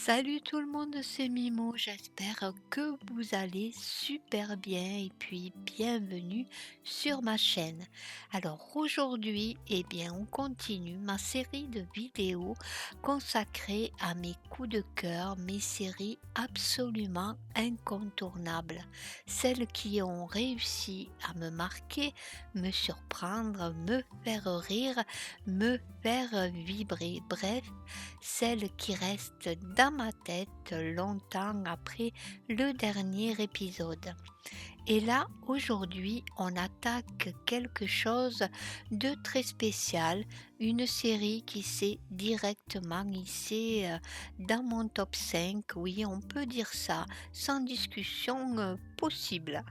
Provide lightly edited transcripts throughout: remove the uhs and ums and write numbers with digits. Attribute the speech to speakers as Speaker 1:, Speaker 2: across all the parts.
Speaker 1: Salut tout le monde, c'est Mimo, j'espère que vous allez super bien et puis bienvenue sur ma chaîne. Alors aujourd'hui, on continue ma série de vidéos consacrées à mes coups de cœur, mes séries absolument incontournables, celles qui ont réussi à me marquer, me surprendre, me faire rire, me faire vibrer, bref, celle qui reste dans ma tête longtemps après le dernier épisode. Et là, aujourd'hui, on attaque quelque chose de très spécial, une série qui s'est directement hissée dans mon top 5. Oui, on peut dire ça, sans discussion possible.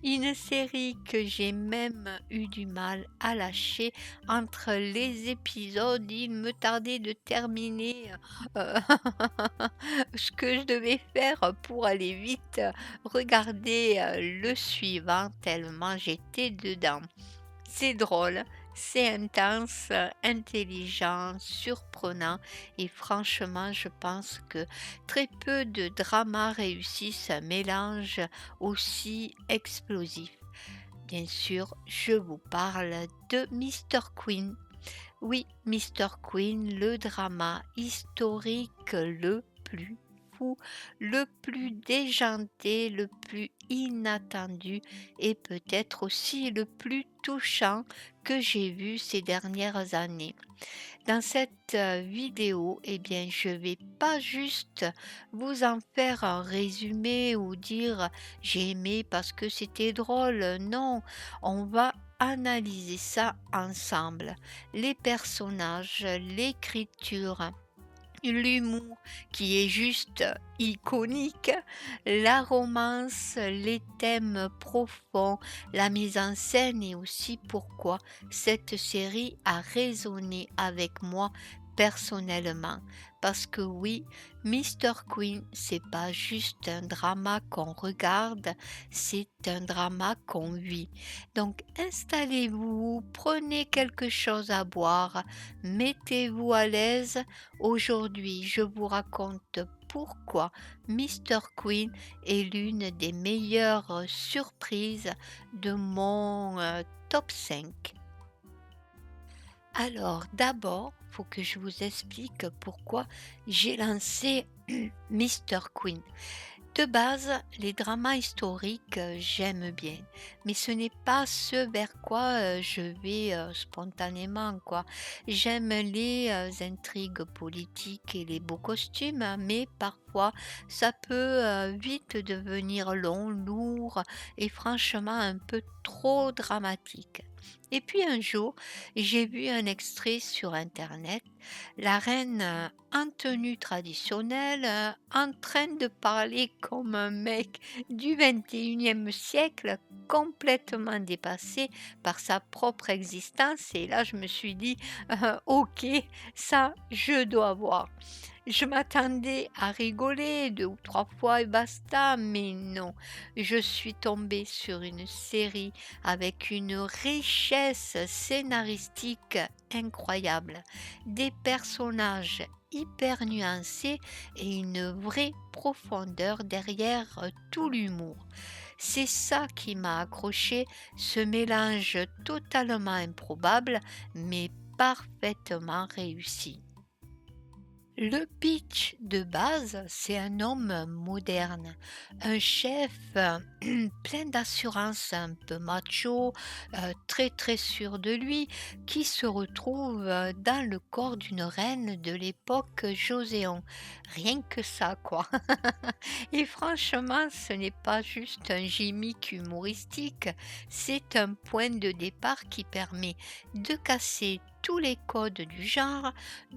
Speaker 1: Une série que j'ai même eu du mal à lâcher entre les épisodes. Il me tardait de terminer ce que je devais faire pour aller vite regarder le suivant tellement j'étais dedans. C'est drôle, c'est intense, intelligent, surprenant et franchement, je pense que très peu de dramas réussissent un mélange aussi explosif. Bien sûr, je vous parle de Mr. Queen. Oui, Mr. Queen, le drama historique le plus fou, le plus déjanté, le plus inattendu et peut-être aussi le plus touchant que j'ai vu ces dernières années. Dans cette vidéo, je vais pas juste vous en faire un résumé ou dire j'ai aimé parce que c'était drôle. Non, on va analyser ça ensemble. Les personnages, l'écriture, l'humour qui est juste iconique, la romance, les thèmes profonds, la mise en scène et aussi pourquoi cette série a résonné avec moi personnellement. Parce que oui, Mr. Queen, c'est pas juste un drama qu'on regarde, c'est un drama qu'on vit. Donc installez-vous, prenez quelque chose à boire, mettez-vous à l'aise. Aujourd'hui, je vous raconte pourquoi Mr. Queen est l'une des meilleures surprises de mon top 5. Alors, d'abord, faut que je vous explique pourquoi j'ai lancé Mr. Queen. De base, les dramas historiques, j'aime bien, mais ce n'est pas ce vers quoi, je vais, spontanément, quoi. J'aime les, intrigues politiques et les beaux costumes, hein, mais parfois ça peut, vite devenir long, lourd et franchement un peu trop dramatique. Et puis un jour, j'ai vu un extrait sur internet, la reine, en tenue traditionnelle, en train de parler comme un mec du 21e siècle, complètement dépassé par sa propre existence et là je me suis dit: OK, ça je dois voir». Je m'attendais à rigoler 2 ou 3 fois et basta, mais non. Je suis tombée sur une série avec une richesse scénaristique incroyable, des personnages hyper nuancés et une vraie profondeur derrière tout l'humour. C'est ça qui m'a accroché, ce mélange totalement improbable, mais parfaitement réussi. Le pitch de base, c'est un homme moderne, un chef plein d'assurance, un peu macho, très très sûr de lui, qui se retrouve dans le corps d'une reine de l'époque Joséon. Rien que ça, quoi. Et franchement, ce n'est pas juste un gimmick humoristique, c'est un point de départ qui permet de casser tous les codes du genre,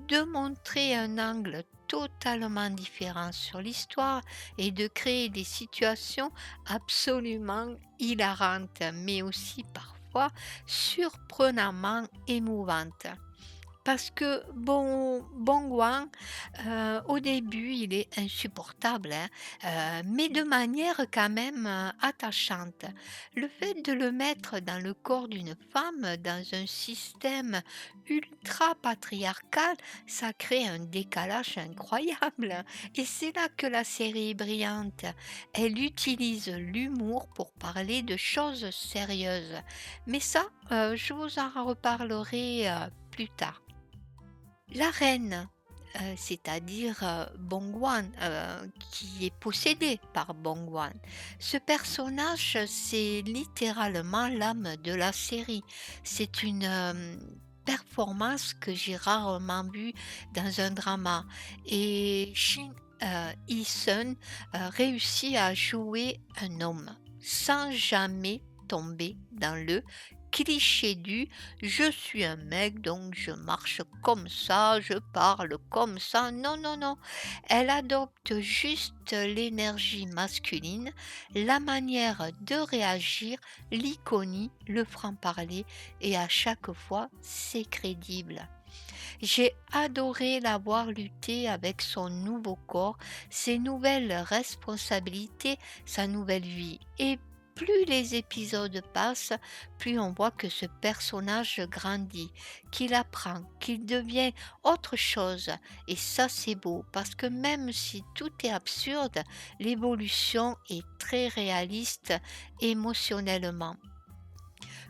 Speaker 1: de montrer un angle totalement différent sur l'histoire et de créer des situations absolument hilarantes, mais aussi parfois surprenamment émouvantes. parce que Bongwan, au début, il est insupportable, hein, mais de manière quand même, attachante. Le fait de le mettre dans le corps d'une femme, dans un système ultra patriarcal, ça crée un décalage incroyable et c'est là que la série est brillante. Elle utilise l'humour pour parler de choses sérieuses. Mais ça, je vous en reparlerai, plus tard. La reine, c'est-à-dire, Bongwan, qui est possédée par Bongwan. Ce personnage, c'est littéralement l'âme de la série. C'est une, performance que j'ai rarement vue dans un drama et Shin, Hee-sun, réussit à jouer un homme sans jamais tomber dans le cliché du je suis un mec, donc je marche comme ça, je parle comme ça. Non, non, non. Elle adopte juste l'énergie masculine, la manière de réagir, l'iconie, le franc-parler, et à chaque fois, c'est crédible. J'ai adoré la voir lutter avec son nouveau corps, ses nouvelles responsabilités, sa nouvelle vie. Et plus les épisodes passent, plus on voit que ce personnage grandit, qu'il apprend, qu'il devient autre chose. Et ça, c'est beau, parce que même si tout est absurde, l'évolution est très réaliste émotionnellement.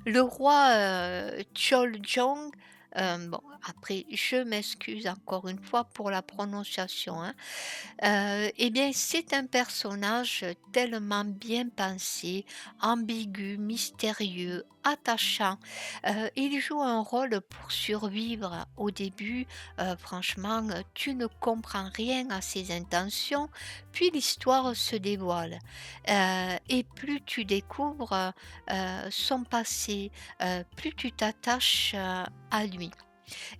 Speaker 1: Le roi, Choljong, bon après je m'excuse encore une fois pour la prononciation, hein, et bien, c'est un personnage tellement bien pensé, ambigu, mystérieux, attachant. Il joue un rôle pour survivre. Au début, franchement, tu ne comprends rien à ses intentions, puis l'histoire se dévoile. Et plus tu découvres, son passé, plus tu t'attaches, à lui.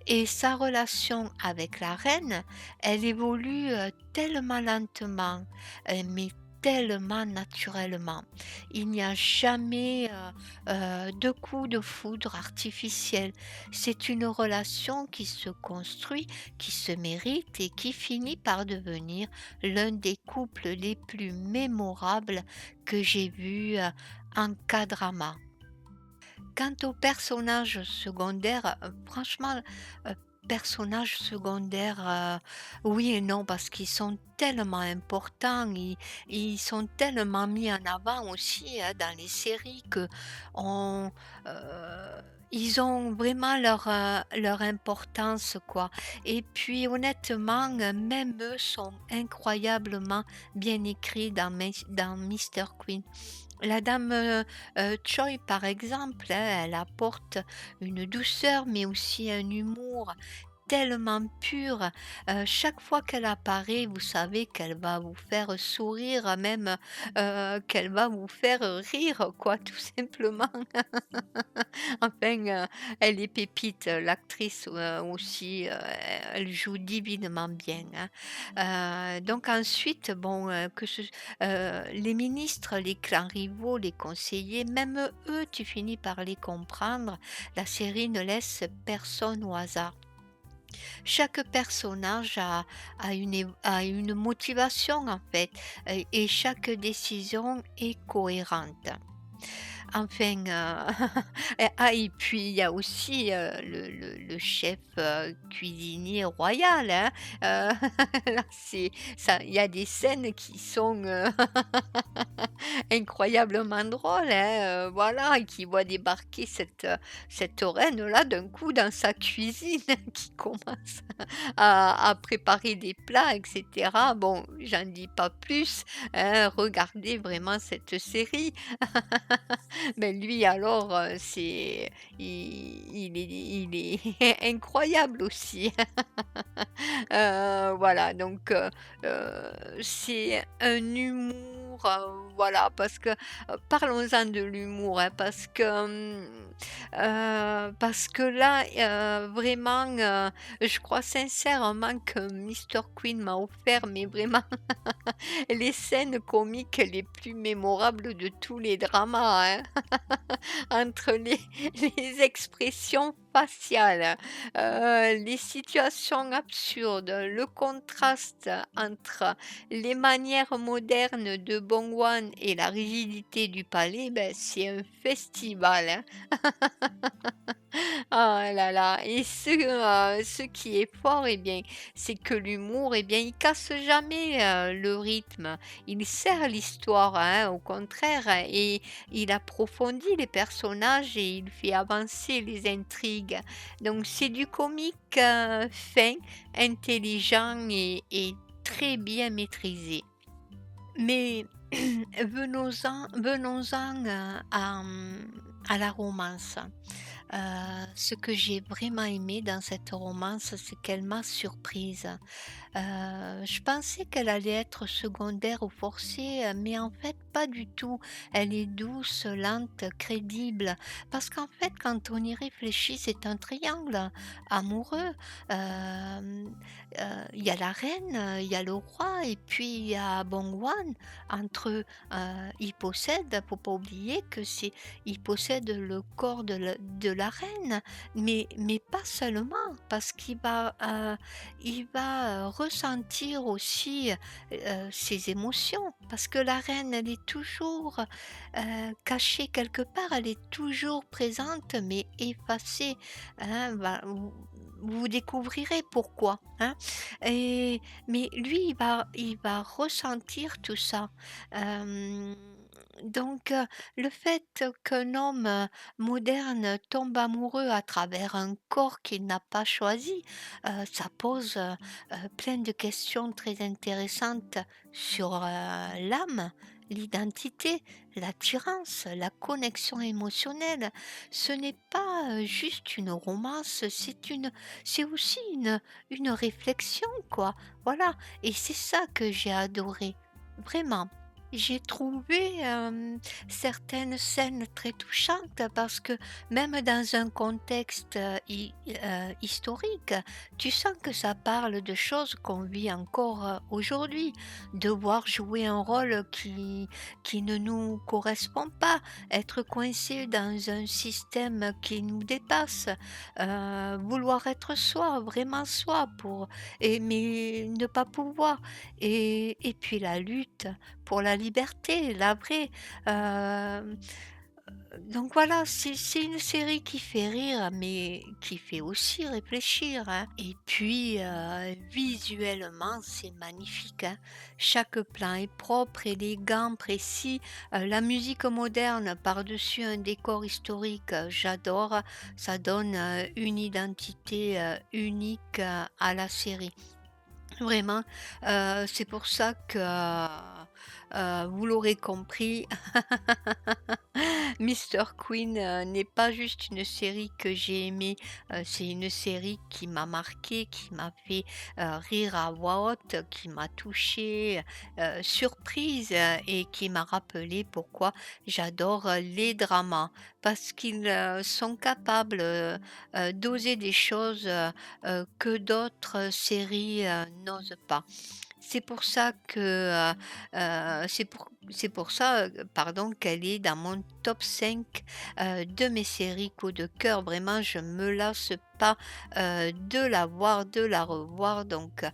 Speaker 1: Et sa relation avec la reine, elle évolue, tellement lentement, mais tellement naturellement. Il n'y a jamais, de coup de foudre artificiel. C'est une relation qui se construit, qui se mérite et qui finit par devenir l'un des couples les plus mémorables que j'ai vus, en K-drama. Quant aux personnages secondaires, franchement, heu, personnages secondaires, oui et non parce qu'ils sont tellement importants, ils sont tellement mis en avant aussi, hein, dans les séries qu'on ils ont vraiment leur importance, quoi et puis honnêtement, même eux sont incroyablement bien écrits dans Mister Queen. La dame, Choi, par exemple, hein, elle apporte une douceur, mais aussi un humour tellement pur. Chaque fois qu'elle apparaît, vous savez qu'elle va vous faire sourire, même, qu'elle va vous faire rire, quoi, tout simplement. Enfin, elle est pépite, l'actrice, aussi, elle joue divinement bien, hein. Donc ensuite, bon, les ministres, les clans rivaux, les conseillers, même eux, tu finis par les comprendre. La série ne laisse personne au hasard. Chaque personnage a une motivation, en fait, et chaque décision est cohérente. Enfin, et puis il y a aussi, le chef, cuisinier royal, hein, là c'est ça il y a des scènes qui sont, incroyablement drôles, hein, voilà, qui voit débarquer cette reine-là d'un coup dans sa cuisine, qui commence à préparer des plats et cetera. Bon, j'en dis pas plus, hein, regardez vraiment cette série. Mais lui alors, il est incroyable aussi. Voilà donc c'est un humour, voilà parce que, parlons-en de l'humour, hein, parce que là, vraiment, je crois sincèrement que Mister Queen m'a offert mais vraiment les scènes comiques les plus mémorables de tous les dramas, hein. Entre les expressions faciales, les situations absurdes, le contraste entre les manières modernes de Bongwan et la rigidité du palais, ben, c'est un festival, hein. Ah là là et ce qui est fort et bien, c'est que l'humour et bien, il casse jamais, le rythme. Il sert l'histoire, hein, au contraire et il approfondit les personnages et il fait avancer les intrigues. Donc c'est du comique, fin, intelligent et très bien maîtrisé. Mais venons-en, à la romance. Ce que j'ai vraiment aimé dans cette romance, c'est qu'elle m'a surprise. Je pensais qu'elle allait être secondaire ou forcée, mais en fait pas du tout. Elle est douce, lente, crédible. Parce qu'en fait, quand on y réfléchit, c'est un triangle amoureux. Il y a la reine, il y a le roi et puis il y a Bongwan. Entre eux, ils possèdent, faut pas oublier que c'est ils possèdent le corps de la reine, mais pas seulement, parce il va ressentir aussi, ses émotions parce que la reine, elle est toujours, cachée quelque part, elle est toujours présente mais effacée, hein. Vous découvrirez pourquoi, hein et mais lui, il va ressentir tout ça. Hem, donc le fait qu'un homme, moderne tombe amoureux à travers un corps qu'il n'a pas choisi, ça pose, plein de questions très intéressantes sur, l'âme, l'identité, l'attirance, la connexion émotionnelle. Ce n'est pas, juste une romance, c'est aussi une réflexion, quoi. Voilà et c'est ça que j'ai adoré, vraiment. J'ai trouvé, certaines scènes très touchantes parce que même dans un contexte, historique, tu sens que ça parle de choses qu'on vit encore, aujourd'hui. Devoir jouer un rôle qui ne nous correspond pas, être coincé dans un système qui nous dépasse, vouloir être soi, vraiment soi mais ne pas pouvoir et puis la lutte pour la liberté, la vraie, hem donc voilà, c'est une série qui fait rire, mais qui fait aussi réfléchir, hein. Et puis, visuellement, c'est magnifique, hein. Chaque plan est propre, élégant, précis. La musique moderne par-dessus un décor historique, j'adore. Ça donne, une identité, unique, à la série. Vraiment, c'est pour ça que, vous l'aurez compris, Mister Queen, n'est pas juste une série que j'ai aimée, c'est une série qui m'a marquée, qui m'a fait, rire à voix haute, qui m'a touchée, surprise, et qui m'a rappelé pourquoi j'adore, les dramas. Parce qu'ils, sont capables, d'oser des choses, que d'autres séries, n'osent pas. C'est pour ça que, c'est pour ça, pardon, qu'elle est dans mon top 5 de mes séries coup de cœur. Vraiment, je me lasse pas, de la voir, de la revoir donc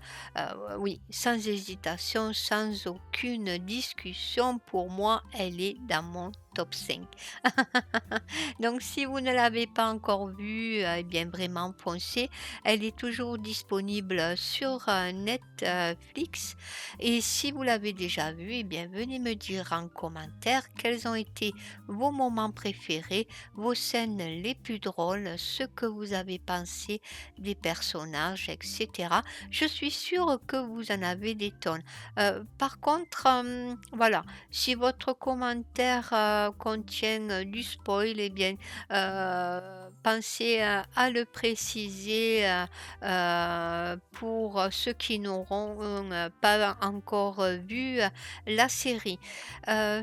Speaker 1: oui, sans hésitation, sans aucune discussion, pour moi, elle est dans mon top 5. Donc si vous ne l'avez pas encore vue, eh bien vraiment foncez. Elle est toujours disponible sur, Netflix et si vous l'avez déjà vue, eh bien venez me dire en commentaire quels ont été vos moments préférés, vos scènes les plus drôles, ce que vous avez pensé des personnages et cetera. Je suis sûre que vous en avez des tonnes. Par contre, voilà, si votre commentaire, contient, du spoil eh bien, pensez, à le préciser, pour ceux qui n'auront, pas encore, vu, la série.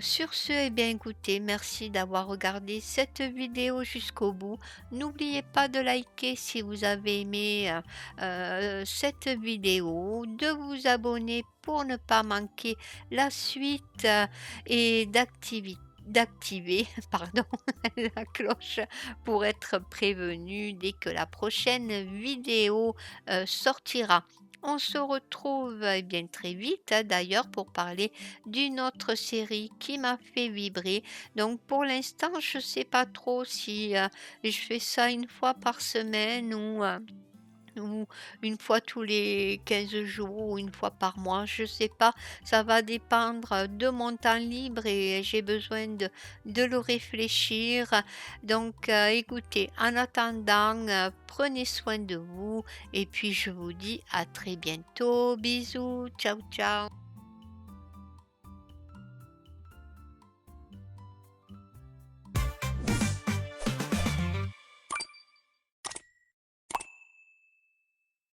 Speaker 1: Sur ce, eh bien écoutez, merci d'avoir regardé cette vidéo jusqu'au bout. N'oubliez pas de liker si vous avez aimé, cette vidéo, de vous abonner pour ne pas manquer la suite, et d'activités d'activer pardon, la cloche pour être prévenu dès que la prochaine vidéo, sortira. On se retrouve, eh bien, très vite, d'ailleurs pour parler d'une autre série qui m'a fait vibrer. Donc pour l'instant, je ne sais pas trop si, je fais ça une fois par semaine ou une fois tous les 15 jours ou une fois par mois, je sais pas. Ça va dépendre de mon temps libre et j'ai besoin de le réfléchir. Donc, écoutez, en attendant, prenez soin de vous et puis je vous dis à très bientôt. Bisous, ciao, ciao.